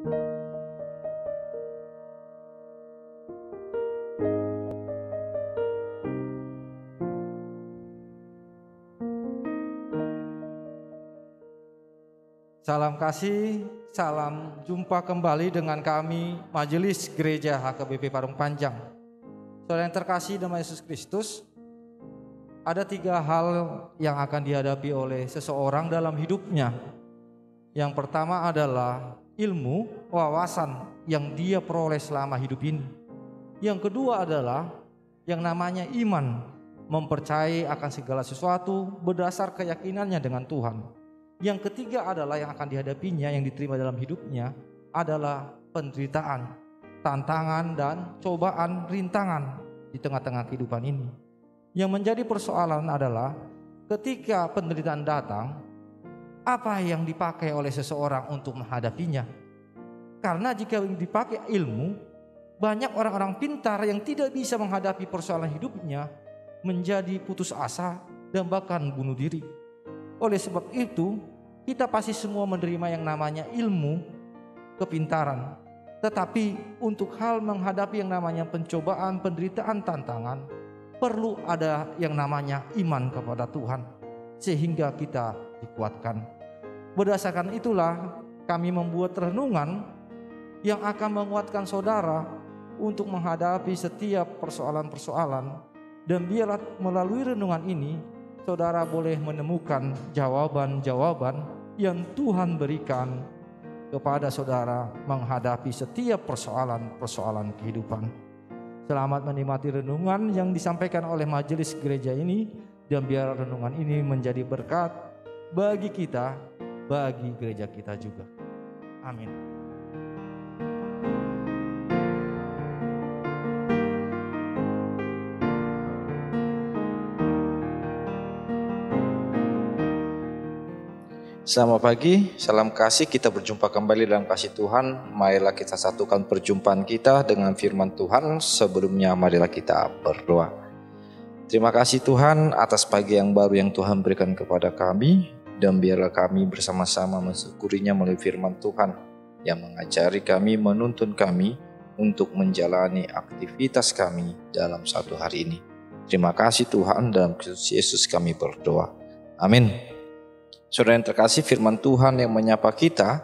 Salam kasih, salam jumpa kembali dengan kami Majelis Gereja HKBP Parung Panjang. Saudara yang terkasih dalam Yesus Kristus, ada 3 hal yang akan dihadapi oleh seseorang dalam hidupnya. Yang pertama adalah ilmu, wawasan yang dia peroleh selama hidup ini. Yang kedua adalah yang namanya iman, mempercayai akan segala sesuatu berdasar keyakinannya dengan Tuhan. Yang ketiga adalah yang akan dihadapinya, yang diterima dalam hidupnya adalah penderitaan, tantangan dan cobaan, rintangan di tengah-tengah kehidupan ini. Yang menjadi persoalan adalah ketika penderitaan datang, apa yang dipakai oleh seseorang untuk menghadapinya. Karena jika dipakai ilmu, banyak orang-orang pintar yang tidak bisa menghadapi persoalan hidupnya menjadi putus asa dan bahkan bunuh diri. Oleh sebab itu, kita pasti semua menerima yang namanya ilmu, kepintaran. Tetapi untuk hal menghadapi yang namanya pencobaan, penderitaan, tantangan, perlu ada yang namanya iman kepada Tuhan, sehingga kita dikuatkan. Berdasarkan itulah kami membuat renungan yang akan menguatkan saudara untuk menghadapi setiap persoalan-persoalan. Dan biarlah melalui renungan ini saudara boleh menemukan jawaban-jawaban yang Tuhan berikan kepada saudara menghadapi setiap persoalan-persoalan kehidupan. Selamat menikmati renungan yang disampaikan oleh majelis gereja ini, dan biar renungan ini menjadi berkat bagi kita, bagi gereja kita juga. Amin. Selamat pagi, salam kasih, kita berjumpa kembali dalam kasih Tuhan. Marilah kita satukan perjumpaan kita dengan firman Tuhan. Sebelumnya marilah kita berdoa. Terima kasih Tuhan atas pagi yang baru yang Tuhan berikan kepada kami. Dan biarlah kami bersama-sama mensyukurinya melalui firman Tuhan yang mengajari kami, menuntun kami untuk menjalani aktivitas kami dalam satu hari ini. Terima kasih Tuhan, dalam Kristus Yesus kami berdoa. Amin. Saudara yang terkasih, firman Tuhan yang menyapa kita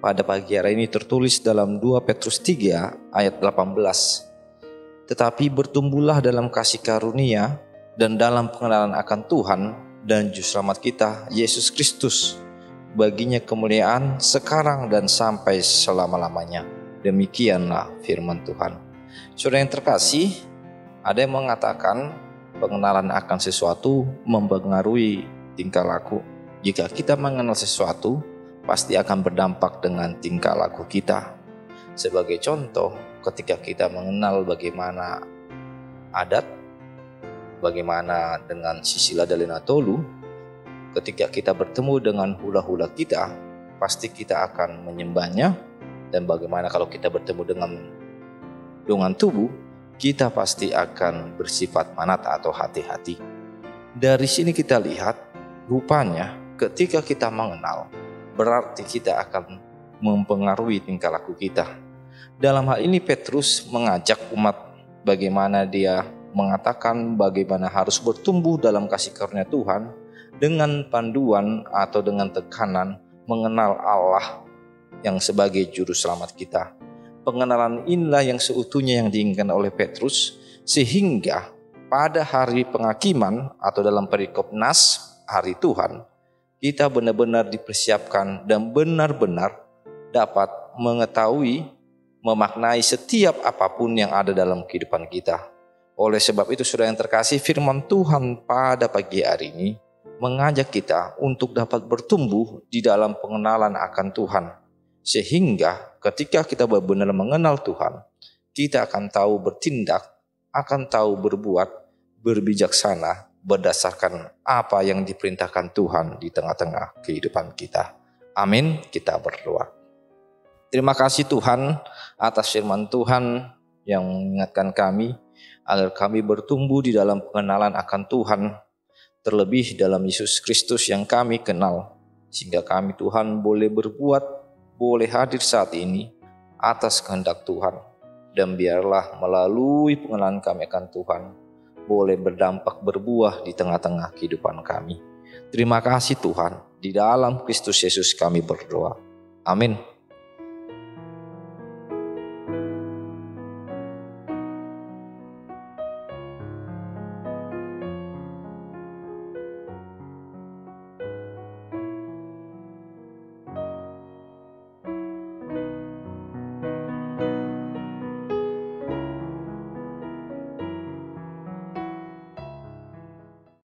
pada pagi hari ini tertulis dalam 2 Petrus 3 ayat 18. Tetapi bertumbuhlah dalam kasih karunia dan dalam pengenalan akan Tuhan dan Juru Selamat kita, Yesus Kristus. Baginya kemuliaan sekarang dan sampai selama-lamanya. Demikianlah firman Tuhan. Saudara yang terkasih, ada yang mengatakan pengenalan akan sesuatu mempengaruhi tingkah laku. Jika kita mengenal sesuatu, pasti akan berdampak dengan tingkah laku kita. Sebagai contoh, ketika kita mengenal bagaimana adat, bagaimana dengan Sisila Dalena Tolu, ketika kita bertemu dengan hula-hula kita, pasti kita akan menyembahnya. Dan bagaimana kalau kita bertemu dengan tubuh, kita pasti akan bersifat manat atau hati-hati. Dari sini kita lihat, rupanya ketika kita mengenal, berarti kita akan mempengaruhi tingkah laku kita. Dalam hal ini Petrus mengajak umat bagaimana dia mengatakan bagaimana harus bertumbuh dalam kasih karunia Tuhan dengan panduan atau dengan tekanan mengenal Allah yang sebagai juru selamat kita. Pengenalan inilah yang seutuhnya yang diinginkan oleh Petrus, sehingga pada hari penghakiman atau dalam perikop Nas, hari Tuhan, kita benar-benar dipersiapkan dan benar-benar dapat mengetahui, memaknai setiap apapun yang ada dalam kehidupan kita. Oleh sebab itu saudara yang terkasih, firman Tuhan pada pagi hari ini mengajak kita untuk dapat bertumbuh di dalam pengenalan akan Tuhan. Sehingga ketika kita benar-benar mengenal Tuhan, kita akan tahu bertindak, akan tahu berbuat, berbijaksana, berdasarkan apa yang diperintahkan Tuhan di tengah-tengah kehidupan kita. Amin, kita berdoa. Terima kasih Tuhan atas firman Tuhan yang mengingatkan kami agar kami bertumbuh di dalam pengenalan akan Tuhan, terlebih dalam Yesus Kristus yang kami kenal, sehingga kami Tuhan boleh berbuat, boleh hadir saat ini atas kehendak Tuhan. Dan biarlah melalui pengenalan kami akan Tuhan, boleh berdampak berbuah di tengah-tengah kehidupan kami. Terima kasih Tuhan, di dalam Kristus Yesus kami berdoa. Amin.